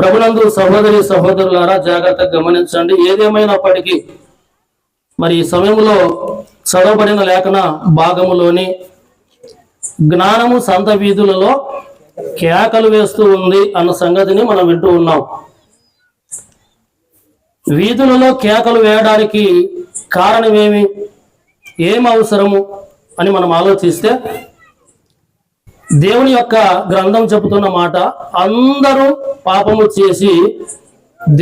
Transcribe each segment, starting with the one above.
ప్రభునందు సహోదరి సహోదరులారా జాగ్రత్తగా గమనించండి. ఏదేమైనప్పటికీ మరి ఈ సమయంలో చదవబడిన లేఖన భాగములోని జ్ఞానము సంత వీధులలో కేకలు వేస్తూ ఉంది అన్న సంగతిని మనం వింటూ ఉన్నాం. వీధులలో కేకలు వేయడానికి కారణమేమి, ఏం అవసరము అని మనం ఆలోచిస్తే దేవుని యొక్క గ్రంథం చెబుతున్న మాట, అందరూ పాపము చేసి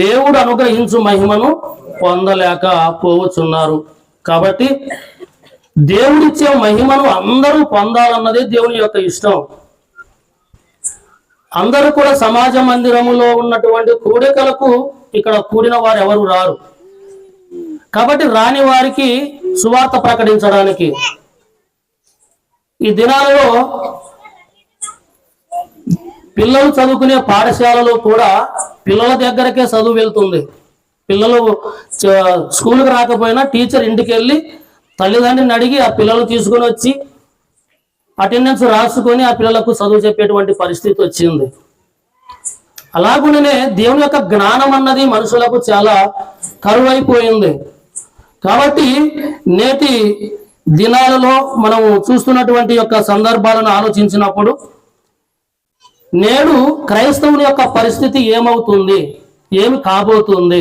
దేవుడు అనుగ్రహించు మహిమను పొందలేక పోవచ్చున్నారు. కాబట్టి దేవుడిచ్చే మహిమను అందరూ పొందాలన్నదే దేవుని యొక్క ఇష్టం. అందరూ కూడా సమాజ మందిరములో ఉన్నటువంటి కూడికలకు ఇక్కడ కూడిన వారు ఎవరు రారు. కాబట్టి రాని వారికి సువార్త ప్రకటించడానికి ఈ దినాలలో పిల్లలు చదువుకునే పాఠశాలలో కూడా పిల్లల దగ్గరకే చదువు వెళ్తుంది. పిల్లలు స్కూల్కి రాకపోయినా టీచర్ ఇంటికి వెళ్ళి తల్లిదండ్రిని అడిగి ఆ పిల్లలు తీసుకొని వచ్చి అటెండెన్స్ రాసుకొని ఆ పిల్లలకు చదువు చెప్పేటువంటి పరిస్థితి వచ్చింది. అలాగునే దేవుని యొక్క జ్ఞానం అన్నది మనుషులకు చాలా కరువైపోయింది. కాబట్టి నేటి దినాలలో మనం చూస్తున్నటువంటి యొక్క సందర్భాలను ఆలోచించినప్పుడు నేడు క్రైస్తవుని యొక్క పరిస్థితి ఏమవుతుంది, ఏమి కాబోతుంది?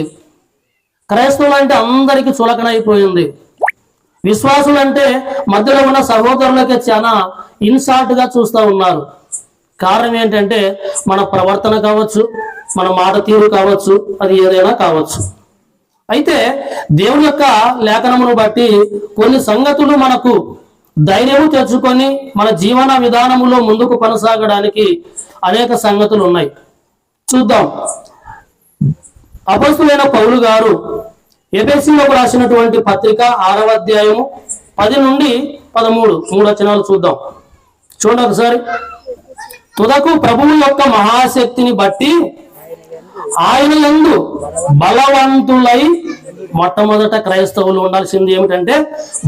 క్రైస్తవులు అంటే అందరికీ చులకనైపోయింది. విశ్వాసులు అంటే మధ్యలో ఉన్న సహోదరులకే చాలా ఇన్సాల్ట్ గా చూస్తూ ఉన్నారు. కారణం ఏంటంటే మన ప్రవర్తన కావచ్చు, మన మాట తీరు కావచ్చు, అది ఏదైనా కావచ్చు. అయితే దేవుని యొక్క లేఖనమును బట్టి కొన్ని సంగతులు మనకు ధైర్యము తెచ్చుకొని మన జీవన విధానములో ముందుకు కొనసాగడానికి అనేక సంగతులు ఉన్నాయి. చూద్దాం. అపొస్తలుడైన పౌలు గారు ఎఫెసీయులకు రాసినటువంటి పత్రిక 6వ అధ్యాయము 10 నుండి 13 3 వచనాలు చూద్దాం. చూడండి ఒకసారి. తుదకు ప్రభువు యొక్క మహాశక్తిని బట్టి ఆయన యందు బలవంతులై, మొట్టమొదట క్రైస్తవులు ఉండాల్సింది ఏమిటంటే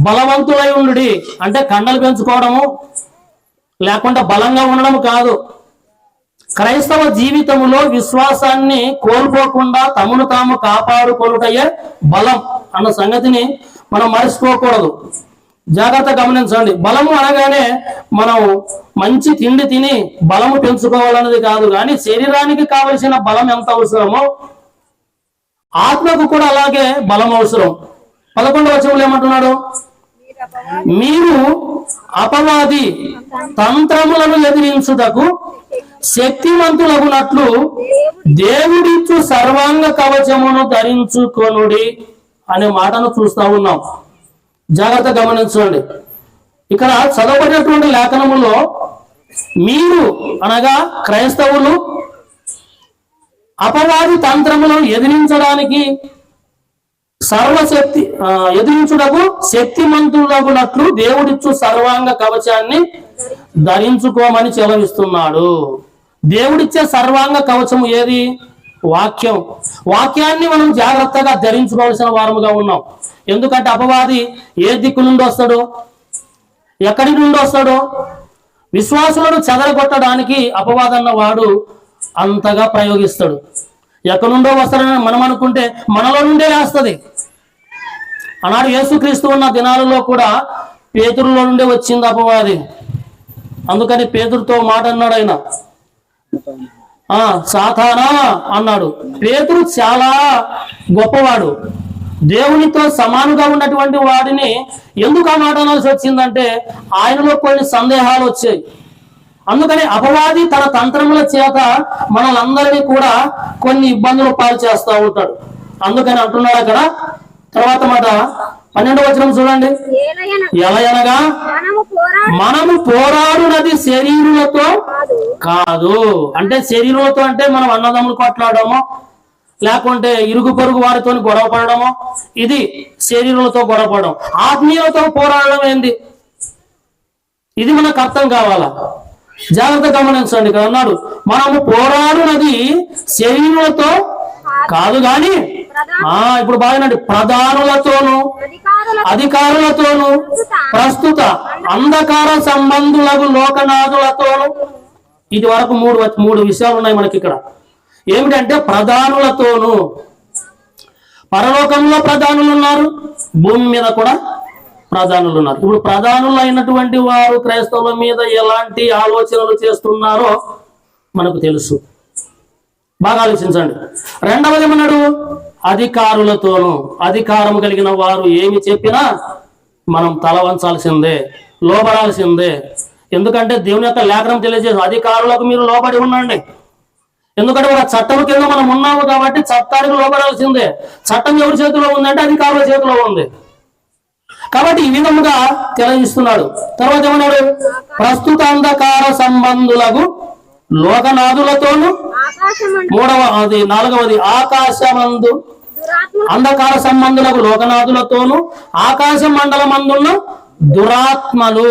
బలవంతులై ఉండుడి. అంటే కండలు పెంచుకోవడము లేకుండా బలంగా ఉండడం కాదు. క్రైస్తవ జీవితంలో విశ్వాసాన్ని కోల్పోకుండా తమను తాము కాపాడుకొనుటయే బలం అన్న సంగతిని మనం మర్చిపోకూడదు. జాగ్రత్త గమనించండి. బలము అనగానే మనం మంచి తిండి తిని బలము పెంచుకోవాలన్నది కాదు, కానీ శరీరానికి కావలసిన బలం ఎంత అవసరమో ఆత్మకు కూడా అలాగే బలం అవసరం. 11వ వచనంలో ఏమంటున్నాడు? మీరు అపవాది తంత్రములను ఎదిరించుటకు శక్తివంతులగునట్లు దేవుడిచ్చు సర్వాంగ కవచమును ధరించుకొనుడి అనే మాటను చూస్తా ఉన్నాం. జాగ్రత్త గమనించండి. ఇక్కడ చదవబడినటువంటి లేఖనములో మీరు అనగా క్రైస్తవులు అపవాది తంత్రములను ఎదిరించడానికి సర్వశక్తి ఎదిరించుటకు శక్తిమంతులగునట్లు దేవుడిచ్చు సర్వాంగ కవచాన్ని ధరించుకోమని చెలవిస్తున్నాడు. దేవుడిచ్చే సర్వాంగ కవచము ఏది? వాక్యం. వాక్యాన్ని మనం జాగ్రత్తగా ధరించుకోవాల్సిన వారముగా ఉన్నాం. ఎందుకంటే అపవాది ఏ దిక్కు నుండి వస్తాడో, ఎక్కడి నుండి వస్తాడో, విశ్వాసులను చెదరగొట్టడానికి అపవాదన్న వాడు అంతగా ప్రయోగిస్తాడు. ఎక్కడి నుండో వస్తాడని మనం అనుకుంటే మనలో నుండే వేస్తుంది. ఆనాడు యేసుక్రీస్తు ఉన్న దినాలలో కూడా పేతురులో నుండే వచ్చింది అపవాది. అందుకని పేతురుతో మాట అన్నాడు ఆయన, సాతానా అన్నాడు. పేతురు చాలా గొప్పవాడు, దేవునితో సమానుగా ఉన్నటువంటి వాడిని ఎందుకు ఆ మాట అనాల్సి వచ్చిందంటే ఆయనలో కొన్ని సందేహాలు వచ్చాయి. అందుకని అపవాది తన తంత్రముల చేత మనలందరినీ కూడా కొన్ని ఇబ్బందులు పాలు చేస్తూ ఉంటాడు. అందుకని అంటున్నాడు అక్కడ తర్వాత మాట 12వ వచనం చూడండి. ఎలయనగా మనము పోరాడునది శరీరులతో కాదు. అంటే శరీరులతో అంటే మనం అన్నదమ్ములు కొట్లాడమో లేకుంటే ఇరుగు పొరుగు వారితో గొడవ పడడమో, ఇది శరీరులతో గొడవ పడడం. ఆత్మీయులతో పోరాడడం ఏంది? ఇది మనకు అర్థం కావాలా. జాగ్రత్త గమనించండి. ఇక్కడ అన్నాడు మనము పోరాడునది శరీరులతో కాదు గాని ఇప్పుడు బాగానండి ప్రధానులతోనూ అధికారులతోనూ ప్రస్తుత అంధకార సంబంధులకు లోకనాథులతోనూ. ఇది వరకు మూడు విషయాలు ఉన్నాయి మనకి ఇక్కడ. ఏమిటంటే ప్రధానులతోనూ. పరలోకంలో ప్రధానులు ఉన్నారు, భూమి మీద కూడా ప్రధానులు ఉన్నారు. ఇప్పుడు ప్రధానులు అయినటువంటి వారు క్రైస్తవుల మీద ఎలాంటి ఆలోచనలు చేస్తున్నారో మనకు తెలుసు. బాగా ఆలోచించండి. రెండవది ఏమన్నాడు? అధికారులతోనూ. అధికారం కలిగిన వారు ఏమి చెప్పినా మనం తల వంచాల్సిందే, లోబడాల్సిందే. ఎందుకంటే దేవుని యొక్క లేఖనం తెలియజేసి అధికారులకు మీరు లోబడి ఉండండి. ఎందుకంటే ఒక చట్టం కింద మనం ఉన్నాము కాబట్టి చట్టానికి లోబడాల్సిందే. చట్టం ఎవరి చేతిలో ఉందంటే అధికారుల చేతిలో ఉంది. కాబట్టి ఈ విధముగా తెలియజేస్తున్నాడు. తర్వాత ఏమన్నాడు? ప్రస్తుత అంధకార సంబంధులకు లోకనాథులతోనూ. నాలుగవది ఆకాశమందు అంధకార సంబంధులకు లోకనాథులతోనూ ఆకాశ మండలమందున్న దురాత్మలు.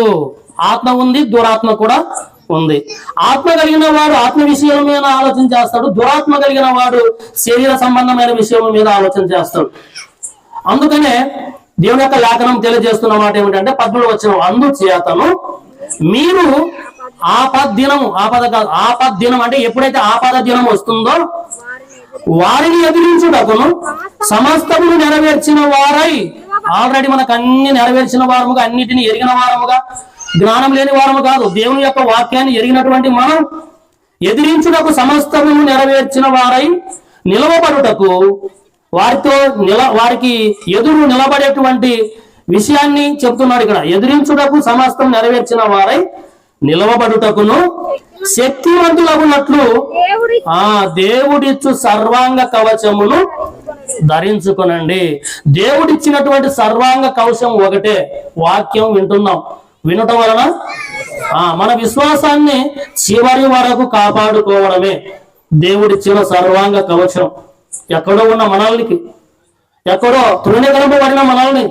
ఆత్మ ఉంది, దురాత్మ కూడా ఉంది. ఆత్మ కలిగిన వాడు ఆత్మ విషయం మీద ఆలోచన చేస్తాడు, దురాత్మ కలిగిన వాడు శరీర సంబంధమైన విషయం మీద ఆలోచన చేస్తాడు. అందుకనే దేవుని యొక్క లేఖనం తెలియజేస్తున్న మాట ఏమిటంటే 13వ వచనం, అందుచేతను మీరు ఆపద్ దినం అంటే ఎప్పుడైతే ఆపద దినం వస్తుందో వారిని ఎదిరించుటకును సమస్తమును నెరవేర్చిన వారై. ఆల్రెడీ మనకు అన్ని నెరవేర్చిన వారముగా, అన్నిటిని ఎరిగిన వారముగా, జ్ఞానం లేని వారము కాదు, దేవుని యొక్క వాక్యాన్ని ఎరిగినటువంటి మనం ఎదిరించుటకు సమస్తమును నెరవేర్చిన వారై నిలవబడుటకు, వారికి ఎదురు నిలబడేటువంటి విషయాన్ని చెప్తున్నాడు ఇక్కడ. ఎదిరించుటకు సమస్తం నెరవేర్చిన వారై నిలవబడుటకును శక్తివంతులగునట్లు దేవుడిచ్చు సర్వాంగ కవచమును ధరించుకునండి. దేవుడిచ్చినటువంటి సర్వాంగ కవచం ఒకటే, వాక్యం వింటున్నాం. వినటం వలన మన విశ్వాసాన్ని చివరి వరకు కాపాడుకోవడమే దేవుడిచ్చిన సర్వాంగ కవచం. ఎక్కడో ఉన్న మనల్నికి, ఎక్కడో తృణీకరింపబడిన మనల్ని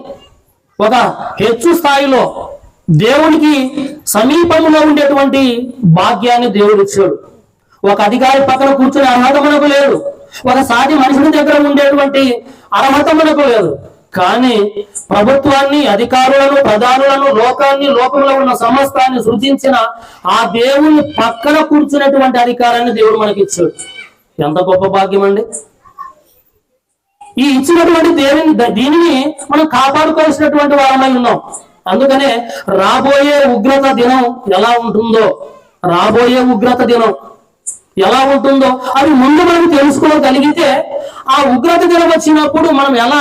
ఒక హెచ్చు స్థాయిలో దేవునికి సమీపంలో ఉండేటువంటి భాగ్యాన్ని దేవుడు ఇచ్చాడు. ఒక అధికారి పక్కన కూర్చునే అర్హత మనకు లేదు, ఒక సాటి మనిషిని దగ్గర ఉండేటువంటి అర్హత మనకు లేదు. కానీ ప్రభుత్వాన్ని, అధికారులను, ప్రధానులను, లోకాన్ని, లోకంలో ఉన్న సమస్తాన్ని సృజించిన ఆ దేవుని పక్కన కూర్చునేటువంటి అధికారాన్ని దేవుడు మనకి ఇచ్చాడు. ఎంత గొప్ప భాగ్యం అండి! ఈ ఇచ్చినటువంటి దీనిని మనం కాపాడుకోవాల్సినటువంటి వారమై ఉన్నాం. అందుకనే రాబోయే ఉగ్రత దినం ఎలా ఉంటుందో, రాబోయే ఉగ్రత దినం ఎలా ఉంటుందో అది ముందు మనం తెలుసుకోగలిగితే ఆ ఉగ్రత దినం వచ్చినప్పుడు మనం ఎలా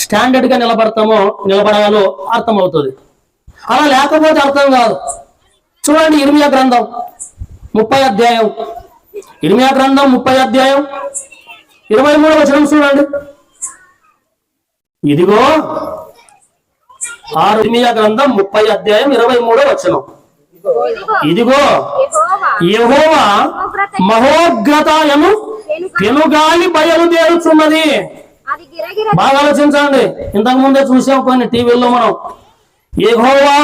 స్టాండర్డ్ గా నిలబడాలో అర్థమవుతుంది. అలా లేకపోతే అర్థం కాదు. చూడండి, ఇర్మియా గ్రంథం 30వ అధ్యాయం, ఇర్మియా గ్రంథం 30వ అధ్యాయం 23వ వచనం చూడండి. ఇదిగో ఇర్మియా గ్రంథం 30వ అధ్యాయం 23వ వచనం. ఇదిగో యెహోవా మహోగ్రతయను పెనుగాలి బయలుదేరుచున్నది. బాగా ఆలోచించండి. ఇంతకు ముందే చూసాం కొన్ని టీవీల్లో మనం. యెహోవా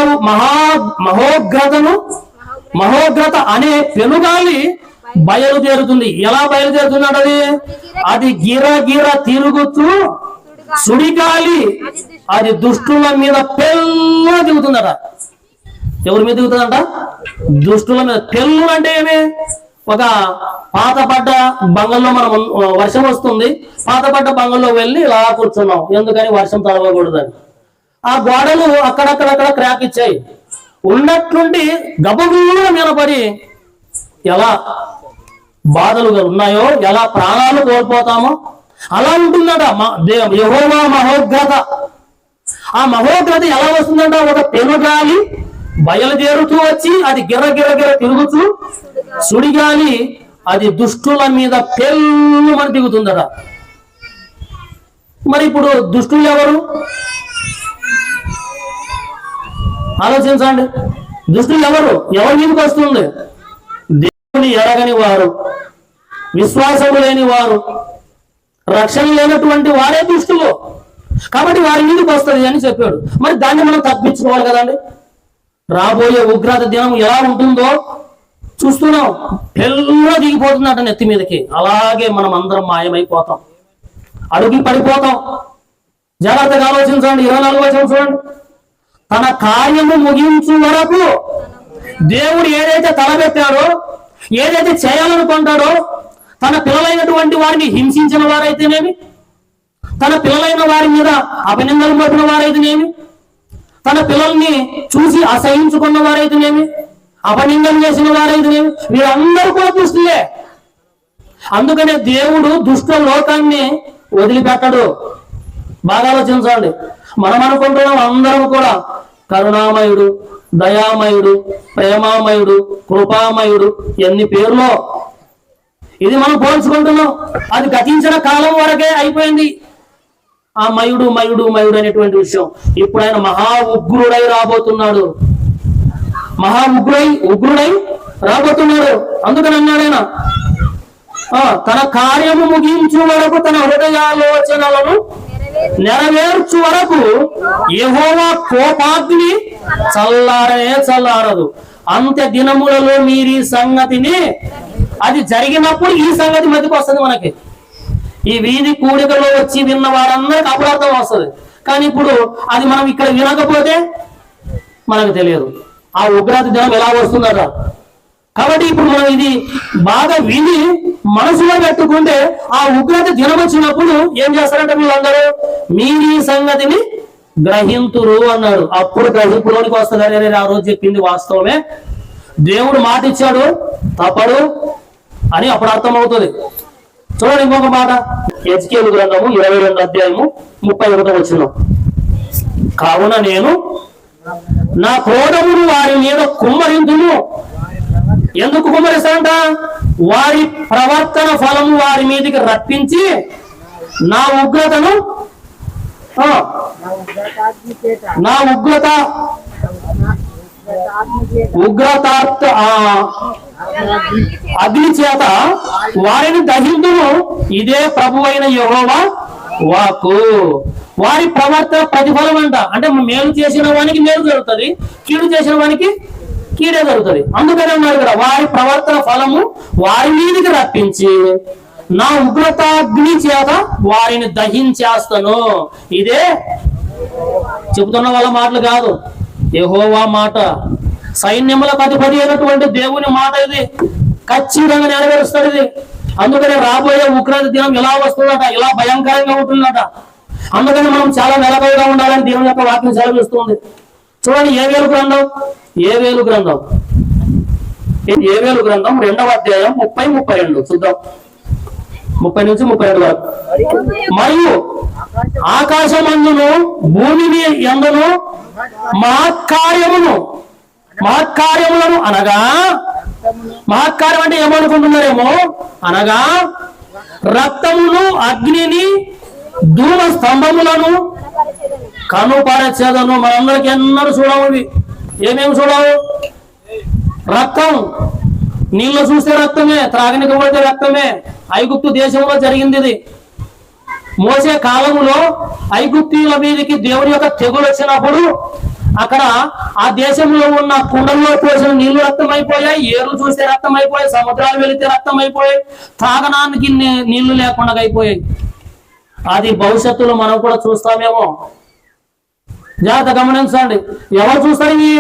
మహోగ్రత అనే పెనుగాలి బయలుదేరుతుంది. ఎలా బయలుదేరుతున్నాడు? అది గిర తిరుగుతూ సుడిగాలి, అది దుష్టుల మీద పెళ్ళ దిగుతుందట. ఎవరి మీద దిగుతుందంట? దుష్టుల మీద. పెళ్ళు అంటే ఏమి? ఒక పాతపడ్డ బంగల్లో మనం వర్షం వస్తుంది, పాతపడ్డ బంగల్లో వెళ్ళి ఇలా కూర్చున్నాం. ఎందుకని? వర్షం తడవకూడదని. ఆ గోడలు అక్కడక్కడక్కడ క్రాక్ ఇచ్చాయి. ఉన్నట్లుండి గబగుళ్ళ మీద పడి ఎలా బాధలు ఉన్నాయో, ఎలా ప్రాణాలు కోల్పోతామో అలా ఉంటుందట యెహోవా మహోగ్రత. ఆ మహోగ్రత ఎలా వస్తుందంట? ఒక పెనుగాలి బయలుదేరుతూ వచ్చి అది గిర తిరుగుతూ సుడిగాలి, అది దుష్టుల మీద పెళ్ళు అని దిగుతుందట. మరి ఇప్పుడు దుష్టులు ఎవరు? ఆలోచించండి. దుష్టులు ఎవరు? ఎవరి మీదకి వస్తుంది? దేవుని ఎరగని వారు, విశ్వాసము లేని వారు, రక్షణ లేనటువంటి వారే దుష్టులు. కాబట్టి వారి మీదకి వస్తుంది అని చెప్పాడు. మరి దాన్ని మనం తప్పించుకోవాలి కదండి. రాబోయే ఉగ్రత దినం ఎలా ఉంటుందో చూస్తున్నాం. పెళ్ళ దిగిపోతుందట నెత్తి మీదకి. అలాగే మనం అందరం మాయమైపోతాం, అడుగు పడిపోతాం. జాగ్రత్తగా ఆలోచించండి. 24వ వచనం చూడండి. తన కార్యము ముగించు వరకు దేవుడు ఏదైతే తలపెట్టాడో, ఏదైతే చేయాలనుకుంటాడో, తన పిల్లలైనటువంటి వారిని హింసించిన వారైతేనేమి, తన పిల్లలైన వారి మీద అభినందనలు మోపిన వారైతేనేమి, తన పిల్లల్ని చూసి అసహించుకున్న వారైతేనేమి, అపనిందన చేసిన వారైతేనేమి, వీరందరూ కూడా దుష్టులే. అందుకనే దేవుడు దుష్ట లోకాన్ని వదిలిపెట్టడు. బాగా ఆలోచించండి. మనం అనుకుంటున్నాం అందరం కూడా కరుణామయుడు, దయామయుడు, ప్రేమామయుడు, కృపామయుడు, ఎన్ని పేర్లో ఇది మనం పోల్చుకుంటున్నాం. అది గతించిన కాలం వరకే అయిపోయింది ఆ మయుడు మయుడు మయుడు అనేటువంటి విషయం. ఇప్పుడు ఆయన మహా ఉగ్రుడై రాబోతున్నాడు. మహా ఉగ్రుడై రాబోతున్నాడు. అందుకని అన్నాడు ఆయన, తన కార్యము ముగించు వరకు, తన హృదయాలోచనలను నెరవేర్చు వరకు యెహోవా కోపాగ్ని చల్లారదు. అంత్య దినములలో మీరు ఈ సంగతిని, అది జరిగినప్పుడు ఈ సంగతి మధ్యకి వస్తుంది. మనకి ఈ వీధి కూడికలో వచ్చి విన్న వారందరికి అపరాధం వస్తుంది. కానీ ఇప్పుడు అది మనం ఇక్కడ వినకపోతే మనకు తెలియదు ఆ ఉగ్రత దినం ఎలా వస్తుందట. కాబట్టి ఇప్పుడు మనం ఇది బాగా విని మనసులో పెట్టుకుంటే ఆ ఉగ్రత దినం వచ్చినప్పుడు ఏం చేస్తారంటే వీళ్ళందరూ మీరు ఈ సంగతిని గ్రహింతురు అన్నాడు. అప్పుడు గ్రహింపులోనికి వస్తుంది. ఆ రోజు చెప్పింది వాస్తవమే, దేవుడు మాట ఇచ్చాడు, తప్పడు అని అప్పుడు అర్థమవుతుంది. చూడండి ఇంకొక మాట, హెజ్కేలు గ్రంథము 22వ అధ్యాయము 31వ వచనం. కావున నేను నా క్రోధమును వారి మీద కుమ్మరిందును. ఎందుకు కుమ్మరిస్తాంట? వారి ప్రవర్తన ఫలము వారి మీదకి రప్పించి నా ఉగ్రతను ఉగ్రతార్త అగ్ని చేత వారిని దహిందును. ఇదే ప్రభువైన యెహోవా వాక్కు. వారి ప్రవర్తన ప్రతిఫలం అంట. అంటే మేలు చేసిన వానికి మేలు జరుగుతుంది, కీడు చేసిన వానికి కీడే జరుగుతుంది. అందుకనే ఉన్నారు కదా, వారి ప్రవర్తన ఫలము వారి మీదకి రప్పించి నా ఉగ్రతాగ్ని చేత వారిని దహించేస్తాను. ఇదే చెబుతున్న వాళ్ళ మాటలు కాదు, యెహోవా మాట, సైన్యములకు అధిపతి అయినటువంటి దేవుని మాట. ఇది ఖచ్చితంగా నెరవేరుస్తాడు ఇది. అందుకనే రాబోయే ఉగ్రత దినం ఎలా వస్తుందట, ఇలా భయంకరంగా ఉంటుందట. అందుకని మనం చాలా నిలకడగా ఉండాలని దేవుని యొక్క వాక్యం సెలవిస్తుంది. చూడండి ఏవేలు గ్రంథం 2వ అధ్యాయం 30-32 చూద్దాం. 30 నుంచి 32 వరకు. మరియు ఆకాశమందును భూమిని యందును మహత్కార్యములను అనగా, మహత్కార్యం అంటే ఏమనుకుంటున్నారేమో, అనగా రక్తమును, అగ్నిని, ధూమ స్తంభములను కనుపరచెదను. మనందరికి ఎన్నడూ చూడవు ఇవి. ఏమేమి చూడవు? రక్తం. నీళ్ళు చూస్తే రక్తమే, త్రాగనికి పడితే రక్తమే. ఐగుప్తు దేశంలో జరిగింది ఇది. మోసే కాలములో ఐగుప్తీయుల మీదకి దేవుని యొక్క తెగులు వచ్చినప్పుడు అక్కడ ఆ దేశంలో ఉన్న కుండల్లో పోసిన నీళ్లు రక్తం అయిపోయాయి, ఏరు చూస్తే రక్తం అయిపోయాయి, సముద్రాలు వెళితే రక్తం అయిపోయాయి, తాగడానికి నీళ్లు లేకుండా అయిపోయాయి. అది భవిష్యత్తులో మనం కూడా చూస్తామేమో. జాగ్రత్త గమనించండి. ఎవరు చూస్తారు? ఇవి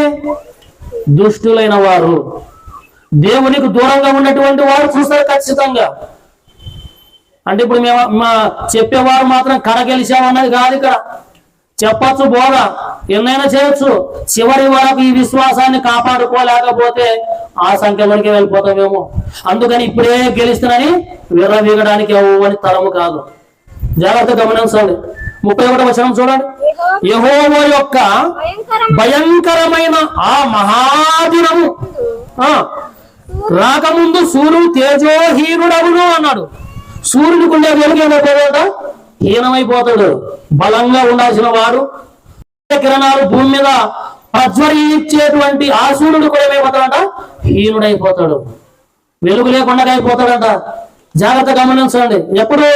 దుష్టులైన వారు, దేవునికి దూరంగా ఉన్నటువంటి వారు చూస్తారు ఖచ్చితంగా. అంటే ఇప్పుడు మేము చెప్పేవారు మాత్రం కడగెలిసామన్నది కాదు. ఇక్కడ చెప్పచ్చు, బోధ ఎన్నైనా చేయొచ్చు. చివరి వరకు ఈ విశ్వాసాన్ని కాపాడుకోలేకపోతే ఆ సంఖ్యలోనికి వెళ్ళిపోతామేమో. అందుకని ఇప్పుడే గెలుస్తున్నాని విర్రవీగడానికి అవ్వని తరము కాదు. జాగ్రత్త గమనించండి. 31వ వచనం చూడండి. యెహోవా యొక్క భయంకరమైన ఆ మహాదినము రాకముందు సూర్యుడు తేజోహీనుడవును అన్నాడు. సూర్యుడికి ఉండే వెలుగు ఏమైపోతాడ? హీనమైపోతాడు. బలంగా ఉండాల్సిన వాడు, కిరణాలు భూమి మీద ప్రజ్వరించేటువంటి ఆ సూర్యుడు కూడా ఏమైపోతాడంట? హీనుడైపోతాడు, వెలుగు లేకుండా అయిపోతాడంట. జాగ్రత్త గమనించండి. ఎప్పుడు?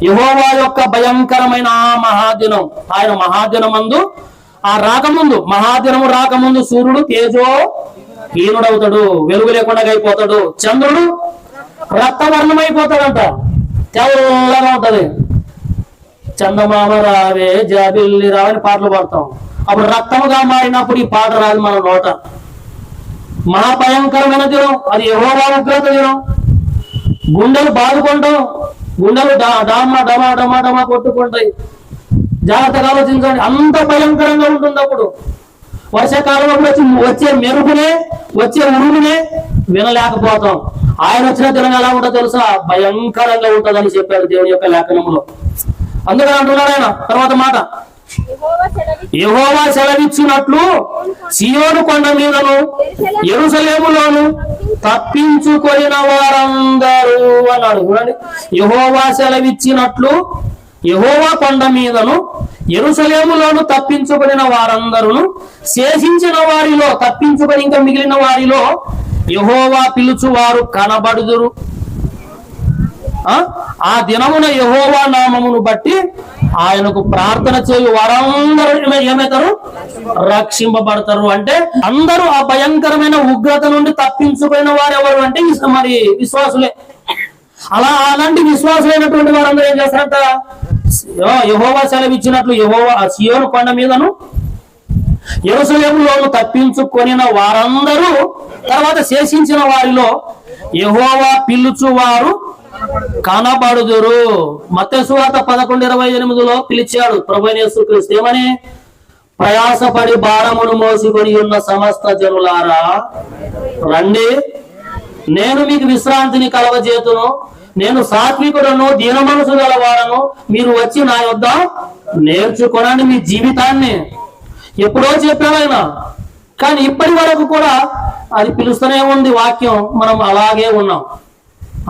యెహోవా యొక్క భయంకరమైన ఆ మహాదినం. ఆయన మహాదినమందు, ఆ రాకముందు, మహాదినము రాకముందు సూర్యుడు తేజోహీనుడవుతాడు, వెలుగు లేకుండా అయిపోతాడు. చంద్రుడు రక్తవర్ణమైపోతాడంట, తెల్లగా ఉంటది. చందమామ రావే జాబిల్లి రావని పాటలు పాడతాం. అప్పుడు రక్తముగా మారినప్పుడు ఈ పాట రాదు మన నోట. మహాభయంకరమైన దినం అది, యెహోవా ఉగ్రత దినం. గుండెలు బాదుకుంటాం, గుండెలు డామా డమా డమా డమా కొట్టుకుంటాయి. జాగ్రత్తగా ఆలోచించండి, అంత భయంకరంగా ఉంటుంది. అప్పుడు వర్షాకాలంలో వచ్చే మెరుపునే, వచ్చే ఉరుమునే వినలేకపోతాం. ఆయన వచ్చిన దినం ఎలా ఉంటుందో తెలుసా? భయంకరంగా ఉంటుందని చెప్పారు దేవుని యొక్క లేఖనంలో. అందుకని అంటున్నాడు ఆయన తర్వాత మాట, యెహోవా సెలవిచ్చినట్లు సియోను కొండ మీదను యెరూషలేములోను తప్పించుకొనిన వారందరూ అన్నాడు. చూడండి, యెహోవా సెలవిచ్చినట్లు యెహోవా కొండ మీదను యెరూషలేములోను తప్పించుకొనిన వారందరూ, శేషించిన వారిలో, తప్పించుకొని ఇంకా మిగిలిన వారిలో యెహోవా పిలుచువారు కనబడుదురు. ఆ దినమున యెహోవా నామమును బట్టి ఆయనకు ప్రార్థన చేయు వారందరూ ఏమవుతారు? రక్షింపబడతారు. అంటే అందరూ ఆ భయంకరమైన ఉగ్రత నుండి తప్పించుకున్న వారు ఎవరు అంటే మరి విశ్వాసులే. అలాంటి విశ్వాసులైనటువంటి వారందరూ ఏం చేస్తారంట? యెహోవా సెలవిచ్చినట్లు యెహోవా సియోను కొండ మీదను యెరూషలేములోను తప్పించుకొనిన వారందరూ, తర్వాత శేషించిన వారిలో యెహోవా పిలుచువారు కనబడుదురు. మత్తయి సువార్త 11:28 పిలిచాడు ప్రభువైన యేసుక్రీస్తు ఏమని? ప్రయాసపడి భారమును మోసుకొని ఉన్న సమస్త జనులారా రండి, నేను మీకు విశ్రాంతిని కలగజేతును. నేను సాత్వికుడను, దీన మనసు గలవాడను. మీరు వచ్చి నా యొద్ద నేర్చుకోనండి. మీ జీవితాన్ని ఎప్పుడో చెప్పామైనా, కానీ ఇప్పటి వరకు కూడా అది పిలుస్తూనే ఉంది వాక్యం. మనం అలాగే ఉన్నాం.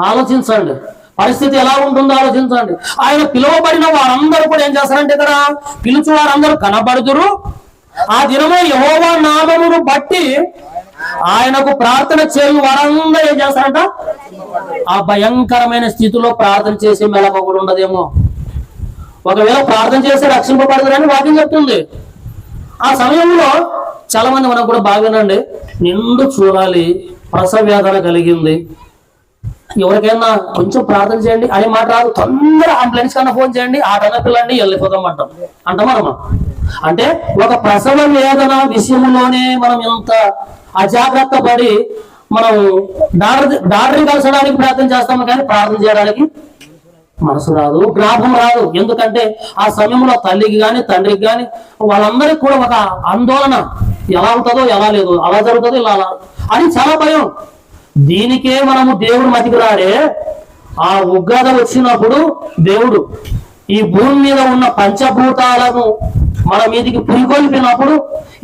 ఆలోచించండి, పరిస్థితి ఎలా ఉంటుందో ఆలోచించండి. ఆయన పిలువబడిన వారందరూ కూడా ఏం చేస్తారంటే ఇక్కడ పిలుచు వారందరూ కనబడుదురు. ఆ దినమే యెహోవా నామమును బట్టి ఆయనకు ప్రార్థన చేయు వారందరూ ఏం చేస్తారంట? ఆ భయంకరమైన స్థితిలో ప్రార్థన చేసే మెలకువ కూడా ఉండదేమో. ఒకవేళ ప్రార్థన చేసి రక్షింపబడతారని వాక్యం చెప్తుంది. ఆ సమయంలో చాలా మంది మనకు కూడా బాగానండి, నిండు చూడాలి, ప్రసవ వేదన కలిగింది, ఎవరికైనా కొంచెం ప్రార్థన చేయండి అనే మాట రాదు. తొందర అంబులెన్స్ కన్నా ఫోన్ చేయండి, ఆటన పిల్లండి, వెళ్ళిపోతాం అంటాం. అంటే ఒక ప్రసవ వేదన విషయంలోనే మనం ఎంత అజాగ్రత్త పడి మనం డాక్టర్ని కలిసడానికి ప్రయత్నం చేస్తాము, కానీ ప్రార్థన చేయడానికి మనసు రాదు, జ్ఞాపకం రాదు. ఎందుకంటే ఆ సమయంలో తల్లికి గాని తండ్రికి గాని వాళ్ళందరికీ కూడా ఒక ఆందోళన, ఎలా ఉంటుందో ఎలా లేదు, అలా జరుగుతుందో ఇలా అని చాలా భయం. దీనికే మనము దేవుడు మతికి రాడే. ఆ ఉగ్రత వచ్చినప్పుడు దేవుడు ఈ భూమి మీద ఉన్న పంచభూతాలను మన మీదికి పురికొల్పినప్పుడు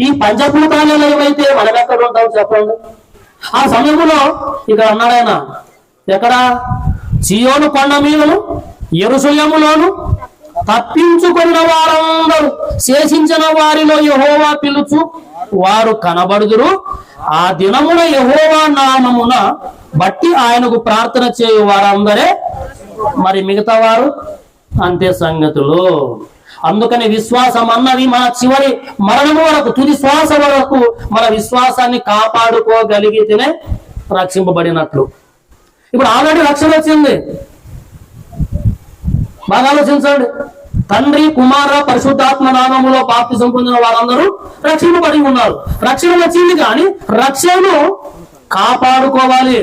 ఈ పంచభూతాలు ఏమైతే మనం ఎక్కడ ఉంటాం చెప్పండి. ఆ సమయంలో ఇక్కడ అన్నాడాయన, ఎక్కడ? సియోను కొండ మీదను యెరూషలేములోను తప్పించుకున్న వారందరూ, శేషించిన వారిలో యెహోవా పిలుచు వారు కనబడుదురు. ఆ దినమున యెహోవా నామమున బట్టి ఆయనకు ప్రార్థన చేయు వారందరే. మరి మిగతా వారు అంతే సంగతులు. అందుకని విశ్వాసం అన్నది మన చివరి మరణము వరకు, తుది శ్వాస వరకు మన విశ్వాసాన్ని కాపాడుకోగలిగితేనే రక్షింపబడినట్లు. ఇప్పుడు ఆల్రెడీ రక్షణ వచ్చింది. బాగా ఆలోచించండి. తండ్రి, కుమార, పరిశుద్ధాత్మ నామములో బాప్తిసం పొందిన వారందరూ రక్షింపబడి ఉన్నారు. రక్షణ వచ్చింది, కానీ రక్షణను కాపాడుకోవాలి.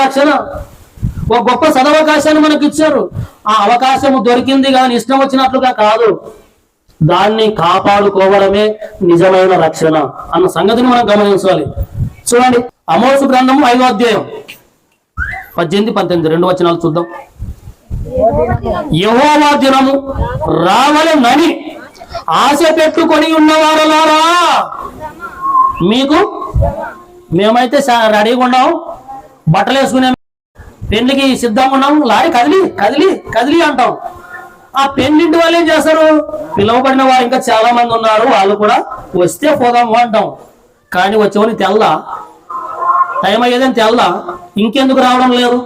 రక్షణ ఒక గొప్ప సదవకాశాన్ని మనకి ఇచ్చారు. ఆ అవకాశం దొరికింది కానీ ఇష్టం వచ్చినట్లుగా కాదు, దాన్ని కాపాడుకోవడమే నిజమైన రక్షణ అన్న సంగతిని మనం గమనించాలి. చూడండి, ఆమోసు గ్రంథము 5వ అధ్యాయం 18-19 2 వచనాలు చూద్దాం. యెహోవా దినము రావలెనని ఆశ పెట్టుకొని ఉన్నవారలారా, మీకు మేమైతే రెడీగా ఉన్నాం, బట్టలు వేసుకునే పెళ్లికి సిద్ధంగా ఉన్నాం, లారీ కదిలి కదిలి కదిలి అంటాం. ఆ పెళ్లింటి వాళ్ళు ఏం చేస్తారు? పిలువబడిన వారు ఇంకా చాలా మంది ఉన్నారు, వాళ్ళు కూడా వస్తే పోదాము అంటాం. కానీ వచ్చేవని తెల్లా, టైం అయ్యేదని తెల్లా, ఇంకెందుకు రావడం లేదు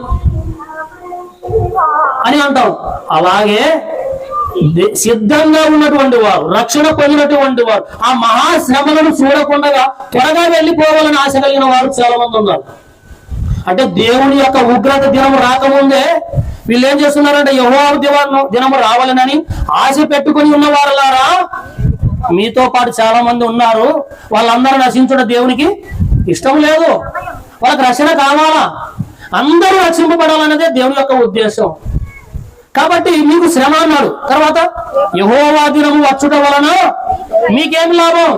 అని అంటాం. అలాగే సిద్ధంగా ఉన్నటువంటి వారు, రక్షణ పొందినటువంటి వారు, ఆ మహాశ్రమలను చూడకుండా త్వరగా వెళ్ళిపోవాలని ఆశ కలిగిన వారు చాలా మంది ఉన్నారు. అంటే దేవుని యొక్క ఉగ్రత దినము రాకముందే వీళ్ళు ఏం చేస్తున్నారంటే యెహోవా దినము రావాలని ఆశ పెట్టుకుని ఉన్నవారులారా, మీతో పాటు చాలా మంది ఉన్నారు, వాళ్ళందరూ నశించడం దేవునికి ఇష్టం లేదు. వాళ్ళకి రక్షణ కావాలా? అందరూ రక్షింపబడాలనేదే దేవుని యొక్క ఉద్దేశం. కాబట్టి మీకు శ్రమ అన్నాడు. తర్వాత యెహోవా దినము వచ్చుట వలన మీకేమి లాభం?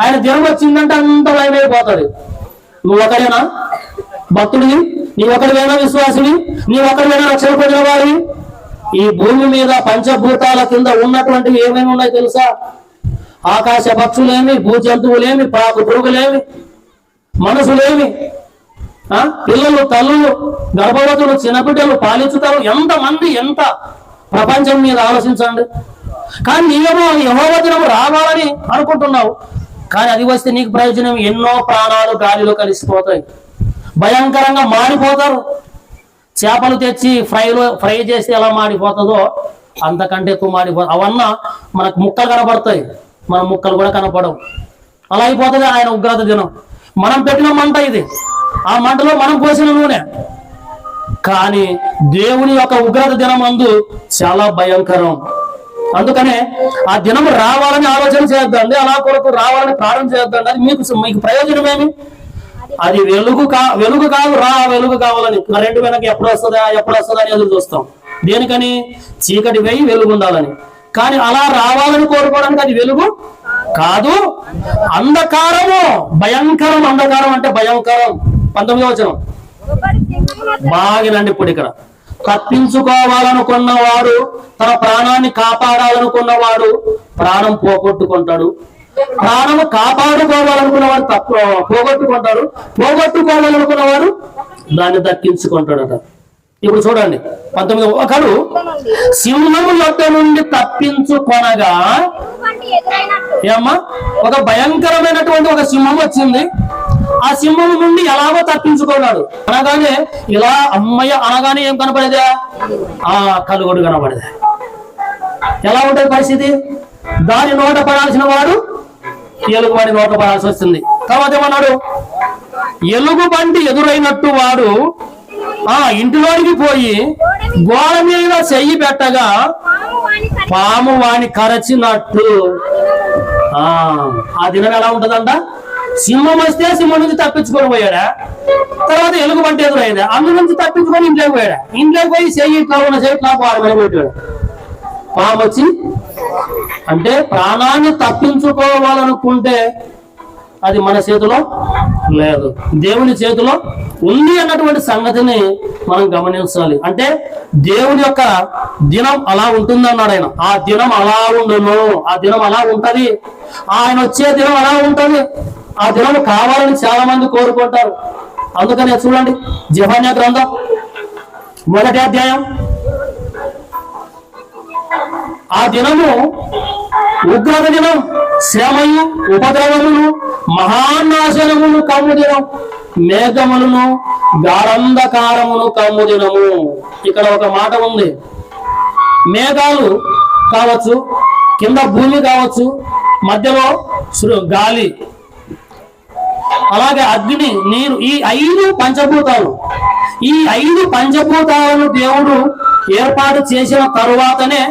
ఆయన దినం వచ్చిందంటే అంత భయమైపోతాడు. నువ్వు ఒకడేనా భక్తుడివి? నీ ఒకడివేనా విశ్వాసివి? నీ ఒకడివేనా రక్షణ పొందిన వాడివి? ఈ భూమి మీద పంచభూతాల కింద ఉన్నటువంటివి ఏమేమి ఉన్నాయో తెలుసా? ఆకాశ పక్షులేమి, భూ జంతువులేమి, పాకు పురుగులేమి, మనుషులేమి, పిల్లలు, తల్లులు, గర్భవతులు, చిన్నబిడ్డలు, పాలించుతారు, ఎంతమంది, ఎంత ప్రపంచం మీద ఆలోచించండి. కానీ నీవేమో యెహోవా దినము రావాలని అనుకుంటున్నావు. కానీ అది వస్తే నీకు ప్రయోజనం? ఎన్నో ప్రాణాలు గాలిలో కలిసిపోతాయి, భయంకరంగా మాడిపోతారు. చేపలు తెచ్చి ఫ్రై చేసి ఎలా మాడిపోతుందో అంతకంటే ఎక్కువ మాడిపోతుంది. అవన్నా మనకు ముక్కలు కనపడతాయి, మన ముక్కలు కూడా కనపడవు. అలా అయిపోతుంది ఆయన ఉగ్రత దినం. మనం పెట్టిన మంట ఇది, ఆ మంటలో మనం పోసిన నూనె. కానీ దేవుని యొక్క ఉగ్రత దినం అందు చాలా భయంకరం. అందుకనే ఆ దినం రావాలని ఆలోచన చేద్దండి, అలా కొరకు రావాలని ప్రారంభం చేద్దండి. అది మీకు ప్రయోజనమేమి? అది వెలుగు కాదు, వెలుగు కావాలని. కరెంటు వెనక ఎప్పుడు వస్తుందా అని ఎదురు చూస్తాం. దేనికని? చీకటి వేయి వెలుగు ఉండాలని. కానీ అలా రావాలని కోరుకోవడానికి అది వెలుగు కాదు, అంధకారము. భయంకరం. అంధకారం అంటే భయంకరం. 19వ వచనం బాగినండి. ఇప్పుడు ఇక్కడ తప్పించుకోవాలనుకున్నవాడు, తన ప్రాణాన్ని కాపాడాలనుకున్నవాడు ప్రాణం పోగొట్టుకుంటాడు. ప్రాణము కాపాడుకోవాలనుకున్నవాడు పోగొట్టుకుంటాడు. పోగొట్టుకోవాలనుకున్నవాడు దాన్ని దక్కించుకుంటాడట. ఇప్పుడు చూడండి 19. ఒకడు సింహము యొద్ద నుండి తప్పించుకొనగా, ఏమ్మా, ఒక భయంకరమైనటువంటి ఒక సింహం వచ్చింది. ఆ సింహం నుండి ఎలాగో తప్పించుకున్నాడు. అనగానే ఇలా అమ్మయ్య అనగానే ఏం కనపడేదా? కలుగొడు కనపడేదా? ఎలా ఉంటుంది పరిస్థితి? దాని నోట పడాల్సిన వాడు ఎలుగుబంటి నోట పడాల్సి వస్తుంది. తర్వాత ఏమన్నాడు? ఎలుగుబంటి ఎదురైనట్టు వాడు ఇంటిలోనికి పోయి గోడ మీద చెయ్యి పెట్టగా పాము వాణి కరచినట్టు. ఆ దినం ఎలా ఉంటదంట? సింహం వస్తే సింహం నుంచి తప్పించుకొని పోయాడా, తర్వాత ఎలుగుబంటి ఎదురైందా, అందు నుంచి తప్పించుకొని ఇంట్లోకి పోయాడా. ఇంట్లోకి పోయి చెయ్యి ఇట్లా ఉన్న చెయ్యి ఇట్లా పాడు పెట్టాడు. పాము వచ్చి, అంటే ప్రాణాన్ని తప్పించుకోవాలనుకుంటే అది మన చేతిలో లేదు, దేవుని చేతిలో ఉంది అన్నటువంటి సంగతిని మనం గమనించాలి. అంటే దేవుని యొక్క దినం అలా ఉంటుందన్నాడు ఆయన. ఆ దినం అలా ఉండును, ఆ దినం అలా ఉంటది, ఆయన వచ్చే దినం అలా ఉంటది. ఆ దినం కావాలని చాలా మంది కోరుకుంటారు. అందుకనే చూడండి జెఫన్యా గ్రంథం 1వ అధ్యాయం. ఆ దినము ఉగ్రత దినం, శ్రమయు, ఉపద్రవములు, మహానాశనములు కమ్ము దినం, మేఘములను గాఢంధకారమును కమ్ము దినము. ఇక్కడ ఒక మాట ఉంది. మేఘాలు కావచ్చు, కింద భూమి కావచ్చు, మధ్యలో గాలి, అలాగే అగ్ని, నీరు, ఈ 5 పంచభూతాలు. ఈ 5 పంచభూతాలను దేవుడు ఏర్పాటు చేసిన తరువాతనే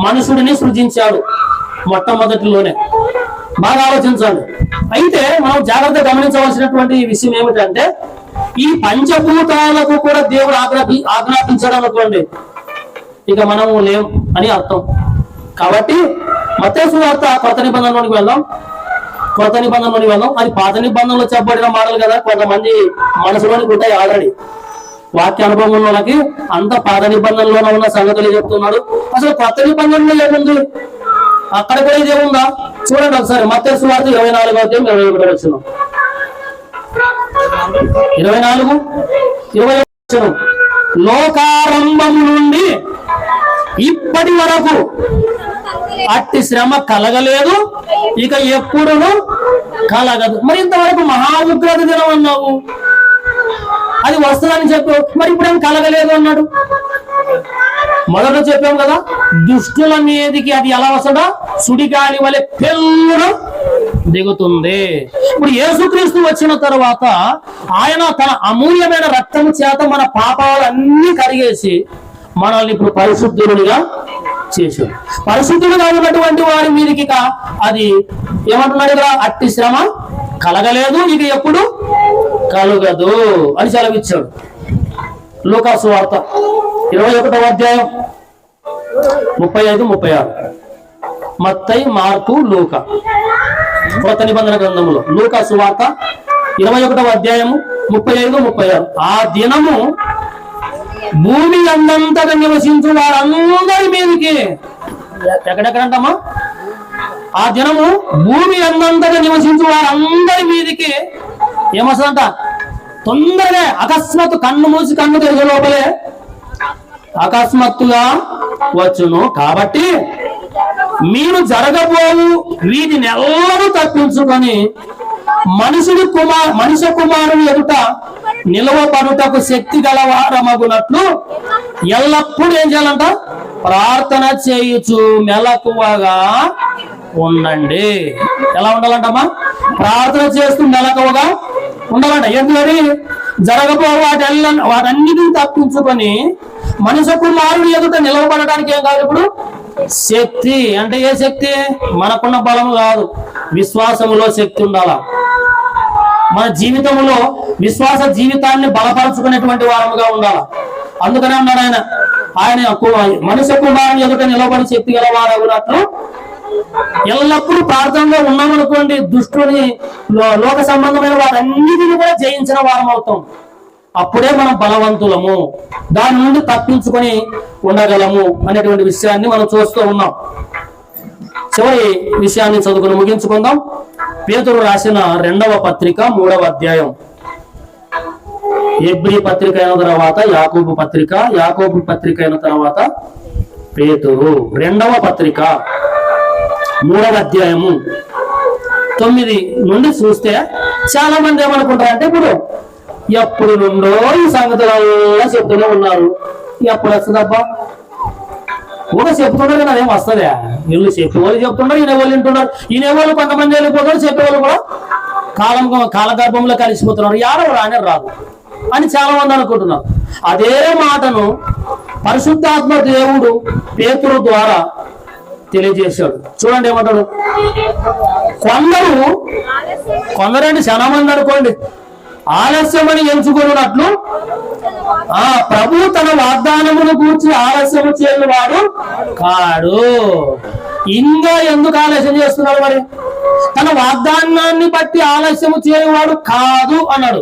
మనుషుడిని సృజించాడు. మొట్టమొదటిలోనే. బాగా ఆలోచించండి. అయితే మనం జాగ్రత్తగా గమనించవలసినటువంటి విషయం ఏమిటంటే, ఈ పంచభూతాలకు కూడా దేవుడు ఆజ్ఞాపించాడు అనుకోండి, ఇక మనము లేం అని అర్థం. కాబట్టి మత్తయి సువార్త కొత్త నిబంధనలోనికి వెళ్దాం. అది పాత నిబంధనలో చెప్పబడిన మాటలు కదా, కొంతమంది మనసులోనికి ఉంటాయి ఆల్రెడీ. వాక్య అనుభవం ఉన్న వాళ్ళకి అంత పాత నిబంధనలోనే ఉన్న సంగతులు చెప్తున్నాడు. అసలు కొత్త నిబంధనలో ఏముంది? అక్కడ కూడా ఇదే ఉందా? చూడండి ఒకసారి మత్తయి సువార్త 24వ అధ్యాయం 21వ వచనం. 24:20 వచనం. లోకారంభం నుండి ఇప్పటి వరకు అట్టి శ్రమ కలగలేదు, ఇక ఎప్పుడును కలగదు. మరి ఇంతవరకు మహా ఉగ్రత దినం అన్నావు, అది వస్తుందని చెప్పు, మరి ఇప్పుడేం కలగలేదు అన్నాడు. మొదట చెప్పాం కదా, దుష్టుల మీదకి అది ఎలా వస్తుందా? సుడిగాలి వలె పెళ్ళున దిగుతుంది. ఇప్పుడు యేసుక్రీస్తు వచ్చిన తర్వాత ఆయన తన అమూల్యమైన రక్తము చేత మన పాపాలన్నీ కరిగేసి మనల్ని ఇప్పుడు పరిశుద్ధులుగా చేశాడు. పరిశుద్ధులుగా ఉన్నటువంటి వారి మీదకి అది ఏమంటున్నాడు కదా, అట్టి శ్రమ కలగలేదు, ఇక ఎప్పుడు కలగదు అని సెలవిచ్చాడు. లూకా సువార్త 21వ అధ్యాయం 35, 36. మత్తయి, మార్కు, లూకా. కొత్త నిబంధన గ్రంథంలో లూకా సువార్త 21వ అధ్యాయము 35, 36. ఆ దినము భూమి అందంతగా నివసించు వారందరి మీదకి, ఎక్కడెక్కడంటామా, ఆ దినము భూమి అందంతగా నివసించు వారందరి మీదకి ఏమొస్తుందంట? తొందరగా అకస్మాత్తు, కన్ను మూసి కన్ను తెరిచే లోపలే అకస్మాత్తుగా వచ్చును. కాబట్టి మీరు జరగబోవు వీటిని ఎల్లరూ తప్పించుకొని మనిషి కుమారుని ఎదుట నిలవబడుటకు శక్తి గలవారమగునట్లు ఎల్లప్పుడూ ఏం చేయాలంట? ప్రార్థన చేయుచు మెలకువగా ఉండండి. ఎలా ఉండాలంటమ్మా? ప్రార్థన చేస్తూ మెలకువగా ఉండాలంట. ఎందుకని? జరగబో వాటన్నిటిని తప్పించుకొని మనిషి కుమారుని ఎదుట నిలవబడడానికి ఏం కాదు ఇప్పుడు? శక్తి. అంటే ఏ శక్తి? మనకున్న బలము కాదు, విశ్వాసములో శక్తి ఉండాలా. మన జీవితంలో విశ్వాస జీవితాన్ని బలపరుచుకునేటువంటి వారముగా ఉండాలి. అందుకనే అన్నాడు ఆయన మనిషి కుమారుని ఎదుట నిలబడి శక్తి గలవారవునట్లు ఎల్లప్పుడూ ప్రార్థనలో ఉన్నామనుకోండి, దుష్టుని లోక సంబంధమైన వాటన్నిటిని కూడా జయించిన వారం అవుతాం. అప్పుడే మనం బలవంతులము, దాని నుండి తప్పించుకొని ఉండగలము అనేటువంటి విషయాన్ని మనం చూస్తూ ఉన్నాం. చివరి విషయాన్ని చదువుకుని ముగించుకుందాం. పేతురు రాసిన 2వ పత్రిక 3వ అధ్యాయం. హెబ్రీ పత్రిక అయిన తర్వాత యాకోబు పత్రిక, యాకోబు పత్రిక అయిన తర్వాత పేతురు. 2వ పత్రిక 3వ అధ్యాయము 9 నుండి చూస్తే చాలా మంది ఏమనుకుంటారంటే, ఇప్పుడు ఎప్పుడు నుండో ఈ సంగతులలో చెప్తూనే ఉన్నారు, ఎప్పుడు వస్తుందబ్బా? కూడా చెప్తుంటారు కదా, అదేం వస్తుందా? వీళ్ళు చెప్పేవాళ్ళు చెప్తుంటారు, ఈయనవాళ్ళు వింటున్నారు. ఈయనవాళ్ళు కొంతమంది వెళ్ళిపోతారు, చెప్పేవాళ్ళు కూడా కాలగర్భంలో కలిసిపోతున్నారు. ఎవరు రానే రాదు అని చాలా మంది అనుకుంటున్నారు. అదే మాటను పరిశుద్ధాత్మ దేవుడు పేతురు ద్వారా తెలియజేశాడు. చూడండి ఏమంటాడు? కొందరండి చాలా మంది అనుకోండి, ఆలస్యమని ఎంచుకున్నట్లు ప్రభు తన వాగ్దానమును గూర్చి ఆలస్యము చేయవాడు కాడు. ఇంకా ఎందుకు ఆలస్యం చేస్తున్నాడు? మరి తన వాగ్దానాన్ని బట్టి ఆలస్యము చేయవాడు కాదు అన్నాడు.